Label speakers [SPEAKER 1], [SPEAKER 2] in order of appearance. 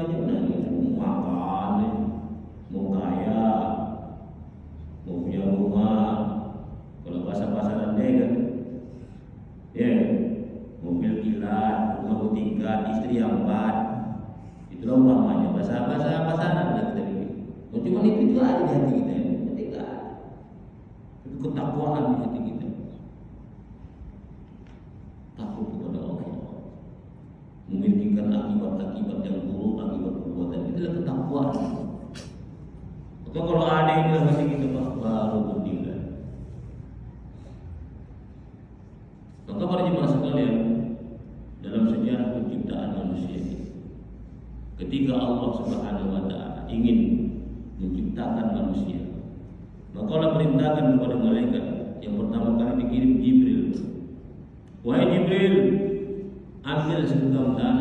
[SPEAKER 1] aja udah mau makan, mau kaya, mau punya rumah. Kalau pasar-pasaran dia kan, ya mobil kilat, rumah bertingkat, istri yang 4. Itulah umpamanya bahasa pasaran lah kita ini. Oh, cuma itu aja di hati kita. Ketika itu ketakwaan di hati kita. Takut kepada Allah. Memikirkan akibat-akibat yang buruk, akibat perbuatan itu adalah ketakwaan. Maka kalau ada yang dalam hati kita baru berdiri. Maka para jemaah sekalian, dalam sejarah penciptaan manusia ini, ketika Allah Subhanahu wa taala ingin menciptakan manusia, maka Allah perintahkan kepada malaikat yang pertama kali dikirim Jibril. Wahai Jibril, ambil segenggam tanah